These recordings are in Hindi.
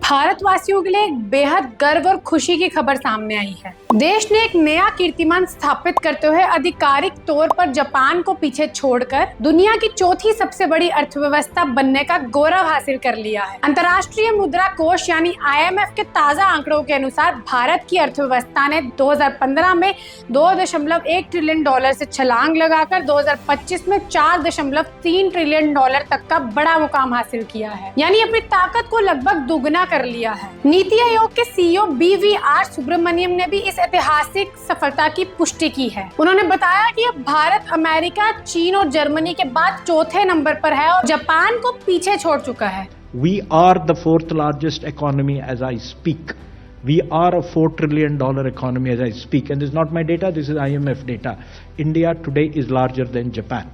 भारतवासियों के लिए एक बेहद गर्व और खुशी की खबर सामने आई है। देश ने एक नया कीर्तिमान स्थापित करते हुए आधिकारिक तौर पर जापान को पीछे छोड़कर दुनिया की चौथी सबसे बड़ी अर्थव्यवस्था बनने का गौरव हासिल कर लिया है। अंतर्राष्ट्रीय मुद्रा कोष यानी IMF के ताजा आंकड़ों के अनुसार भारत की अर्थव्यवस्था ने 2015 में 2.1 ट्रिलियन डॉलर से छलांग लगाकर 2025 में 4.3 ट्रिलियन डॉलर तक का बड़ा मुकाम हासिल किया है, यानी अपनी ताकत को लगभग दुगना कर लिया है। नीति आयोग के CEO BVR सुब्रमण्यम ने भी इस ऐतिहासिक सफलता की पुष्टि की है। उन्होंने बताया कि अब भारत अमेरिका, चीन और जर्मनी के बाद चौथे नंबर पर है और जापान को पीछे छोड़ चुका है। We are the fourth largest economy as I speak. We are a $4 trillion economy as I speak. And this is not my data, this is IMF data. India today is larger than Japan.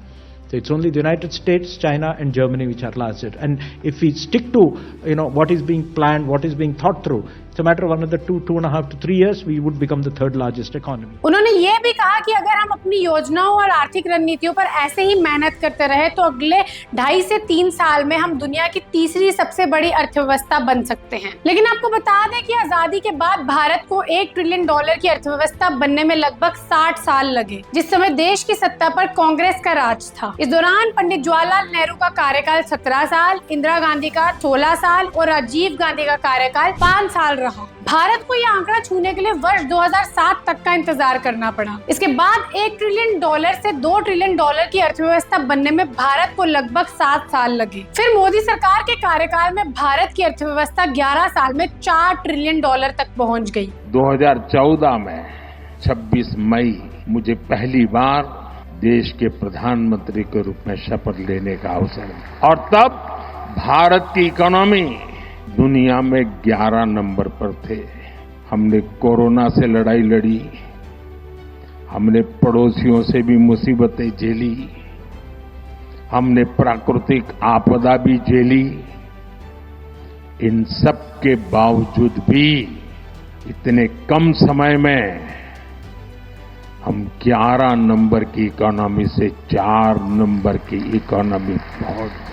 So it's only the United States, China and Germany which are larger. And if we stick to, what is being planned, what is being thought through, it's a matter of another 2.5 to 3 years, we would become the third largest economy. उन्होंने ये भी कहा कि अगर हम अपनी योजनाओं और आर्थिक रणनीतियों पर ऐसे ही मेहनत करते रहे तो अगले 2.5 से 3 साल में हम दुनिया की तीसरी सबसे बड़ी अर्थव्यवस्था बन सकते हैं। लेकिन आपको बता दें कि आजादी के बाद भारत को 1 ट्रिलियन डॉलर की अर्थव्यवस्था बनने में लगभग 60 साल लगे, जिस समय देश की सत्ता पर कांग्रेस का राज था। इस दौरान पंडित जवाहरलाल नेहरू का कार्यकाल 17 साल, इंदिरा गांधी का 16 साल और राजीव गांधी का कार्यकाल 5 साल रहा। भारत को यह आंकड़ा छूने के लिए वर्ष 2007 तक का इंतजार करना पड़ा। इसके बाद 1 ट्रिलियन डॉलर से 2 ट्रिलियन डॉलर की अर्थव्यवस्था बनने में भारत को लगभग 7 साल लगे। फिर मोदी सरकार के कार्यकाल में भारत की अर्थव्यवस्था 11 साल में 4 ट्रिलियन डॉलर तक पहुंच गई। 2014 में 26 मई मुझे पहली बार देश के प्रधानमंत्री के रूप में शपथ लेने का अवसर मिला और तब भारत की इकोनॉमी दुनिया में 11 नंबर पर थे। हमने कोरोना से लड़ाई लड़ी, हमने पड़ोसियों से भी मुसीबतें झेली, हमने प्राकृतिक आपदा भी झेली। इन सब के बावजूद भी इतने कम समय में हम 11 नंबर की इकोनॉमी से 4 नंबर की इकोनॉमी पहुंच गए।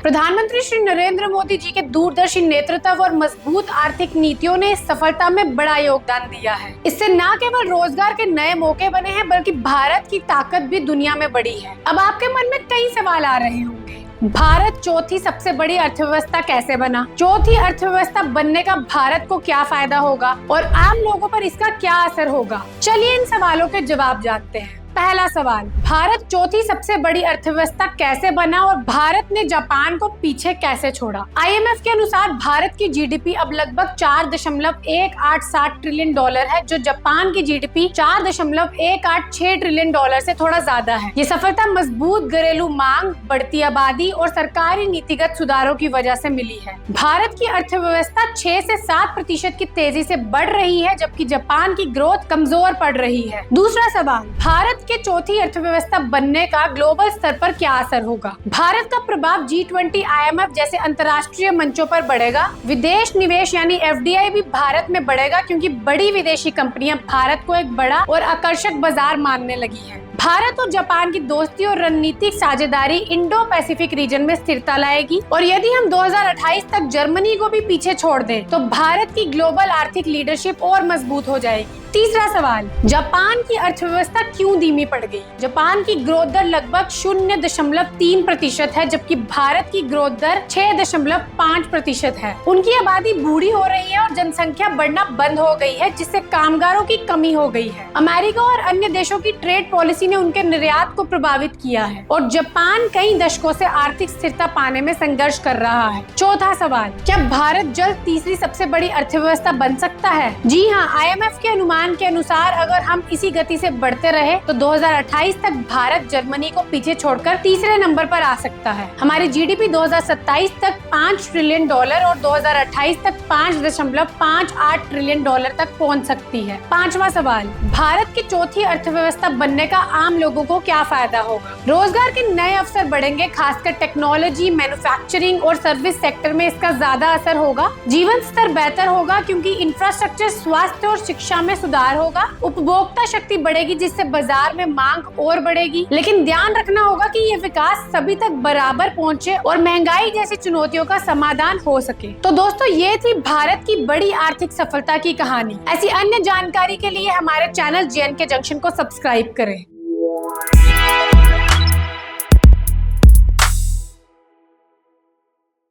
प्रधानमंत्री श्री नरेंद्र मोदी जी के दूरदर्शी नेतृत्व और मजबूत आर्थिक नीतियों ने इस सफलता में बड़ा योगदान दिया है। इससे न केवल रोजगार के नए मौके बने हैं, बल्कि भारत की ताकत भी दुनिया में बढ़ी है। अब आपके मन में कई सवाल आ रहे होंगे, भारत चौथी सबसे बड़ी अर्थव्यवस्था कैसे बना? चौथी अर्थव्यवस्था बनने का भारत को क्या फायदा होगा और आम लोगों पर इसका क्या असर होगा? चलिए इन सवालों के जवाब जानते हैं। पहला सवाल, भारत चौथी सबसे बड़ी अर्थव्यवस्था कैसे बना और भारत ने जापान को पीछे कैसे छोड़ा? IMF के अनुसार भारत की GDP अब लगभग 4.187 ट्रिलियन डॉलर है, जो जापान की GDP 4.186 ट्रिलियन डॉलर से थोड़ा ज्यादा है। ये सफलता मजबूत घरेलू मांग, बढ़ती आबादी और सरकारी नीतिगत सुधारों की वजह से मिली है। भारत की अर्थव्यवस्था 6 से 7% की तेजी से बढ़ रही है, जबकि जापान की ग्रोथ कमजोर पड़ रही है। दूसरा सवाल, भारत के चौथी अर्थव्यवस्था बनने का ग्लोबल स्तर पर क्या असर होगा? भारत का प्रभाव G20, IMF जैसे अंतर्राष्ट्रीय मंचों पर बढ़ेगा। विदेश निवेश यानी FDI भी भारत में बढ़ेगा, क्योंकि बड़ी विदेशी कंपनियां भारत को एक बड़ा और आकर्षक बाजार मानने लगी हैं। भारत और जापान की दोस्ती और रणनीतिक साझेदारी इंडो पैसिफिक रीजन में स्थिरता लाएगी और यदि हम 2028 तक जर्मनी को भी पीछे छोड़ दें तो भारत की ग्लोबल आर्थिक लीडरशिप और मजबूत हो जाएगी। तीसरा सवाल, जापान की अर्थव्यवस्था क्यों धीमी पड़ गई? जापान की ग्रोथ दर लगभग 0.3% है, जबकि भारत की ग्रोथ दर 6.5% है। उनकी आबादी बूढ़ी हो रही है और जनसंख्या बढ़ना बंद हो गई है, जिससे कामगारों की कमी हो गई है। अमेरिका और अन्य देशों की ट्रेड पॉलिसी ने उनके निर्यात को प्रभावित किया है और जापान कई दशकों से आर्थिक स्थिरता पाने में संघर्ष कर रहा है। चौथा सवाल, क्या भारत जल्द तीसरी सबसे बड़ी अर्थव्यवस्था बन सकता है? जी हाँ, IMF के अनुमान के अनुसार अगर हम इसी गति से बढ़ते रहे तो 2028 तक भारत जर्मनी को पीछे छोड़कर तीसरे नंबर पर आ सकता है। हमारी GDP 2027 तक 5 ट्रिलियन डॉलर और 2028 तक 5.58 ट्रिलियन डॉलर तक पहुंच सकती है। पांचवा सवाल, भारत की चौथी अर्थव्यवस्था बनने का आम लोगों को क्या फायदा होगा? रोजगार के नए अवसर बढ़ेंगे, खासकर टेक्नोलॉजी, मैन्युफैक्चरिंग और सर्विस सेक्टर में इसका ज्यादा असर होगा। जीवन स्तर बेहतर होगा, क्योंकि इंफ्रास्ट्रक्चर, स्वास्थ्य और शिक्षा में सुधार होगा, उपभोक्ता शक्ति बढ़ेगी जिससे बाजार में मांग और बढ़ेगी। लेकिन ध्यान रखना होगा कि ये विकास सभी तक बराबर पहुंचे और महंगाई जैसी चुनौतियों का समाधान हो सके। तो दोस्तों, ये थी भारत की बड़ी आर्थिक सफलता की कहानी। ऐसी अन्य जानकारी के लिए हमारे चैनल JNK जंक्शन को सब्सक्राइब करें।